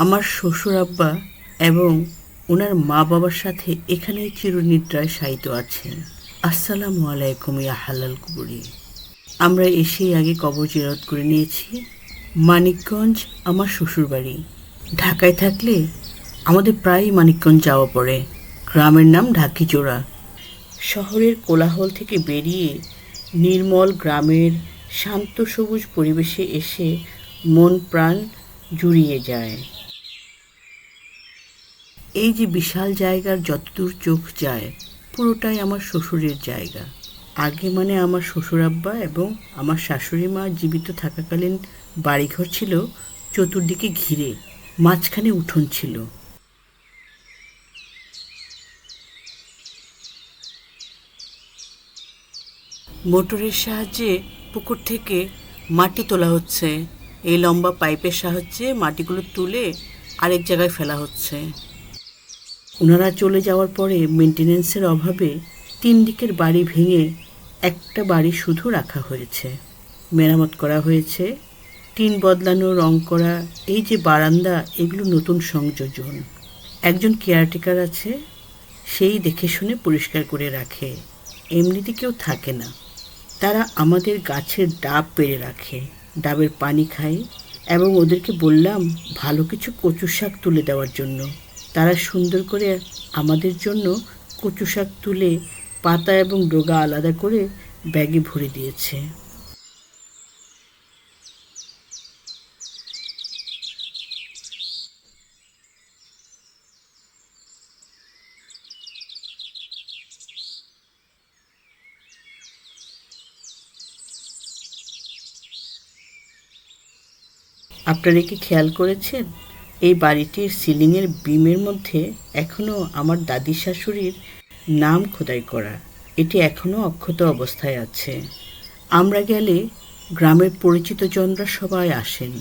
আমার শ্বশুর আব্বা এবং ওনার মা বাবার সাথে এখানেই চিরনিদ্রায় শায়িত আছেন। আসসালামু আলাইকুম ইয়া হালাল কুবুরি। আমরা এসেই আগে কবর জিয়ারত করে নিয়েছি। মানিকগঞ্জ আমার শ্বশুরবাড়ি। ঢাকায় থাকলে আমাদের প্রায়ই মানিকগঞ্জ যাওয়া পড়ে। গ্রামের নাম ঢাকিচোড়া। শহরের কোলাহল থেকে বেরিয়ে নির্মল গ্রামের শান্ত সবুজ পরিবেশে এসে মন প্রাণ জুড়িয়ে যায়। এই যে বিশাল জায়গার যতদূর চোখ যায় পুরোটাই আমার শ্বশুরের জায়গা। আগে মানে আমার শ্বশুর আব্বা এবং আমার শাশুড়ি মা জীবিত থাকাকালীন বাড়িঘর ছিল চতুর্দিকে ঘিরে, মাঝখানে উঠোন ছিল। মোটরের সাহায্যে পুকুর থেকে মাটি তোলা হচ্ছে। এই লম্বা পাইপের সাহায্যে মাটিগুলো তুলে আরেক জায়গায় ফেলা হচ্ছে। ওনারা চলে যাওয়ার পরে মেনটেন্যান্সের অভাবে 3 দিকের বাড়ি ভেঙে একটা বাড়ি শুধু রাখা হয়েছে। মেরামত করা হয়েছে, টিন বদলানো, রং করা। এই যে বারান্দা, এগুলো নতুন সংযোজন। একজন কেয়ারটেকার আছে, সেই দেখে শুনে পরিষ্কার করে রাখে। এমনিতে কেউ থাকে না। তারা আমাদের গাছের ডাব পেড়ে রাখে, ডাবের পানি খায় এবং ওদেরকে বললাম ভালো কিছু কচু শাক তুলে দেওয়ার জন্য। তারা সুন্দর করে আমাদের জন্য কচু শাক তুলে পাতা এবং ডগা আলাদা করে ব্যাগে ভরে দিয়েছে। আপনারা কি খেয়াল করেছেন এই বাড়িটির সিলিংয়ের বিমের মধ্যে এখনও আমার দাদি শাশুড়ির নাম খোদাই করা? এটি এখনও অক্ষত অবস্থায় আছে। আমরা গেলে গ্রামের পরিচিত জনরা সবাই আসেন,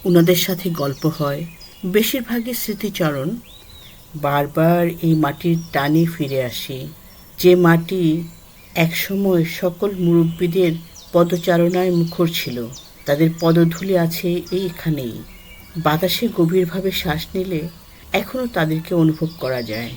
ওনাদের সাথে গল্প হয়, বেশিরভাগই স্মৃতিচারণ। বারবার এই মাটির টানে ফিরে আসি, যে মাটি একসময় সকল মুরব্বীদের পদচারণায় মুখর ছিল। তাদের পদধূলি আছে এইখানেই। বাতাসে গভীরভাবে শ্বাস নিলে এখনও তাদেরকে অনুভব করা যায়।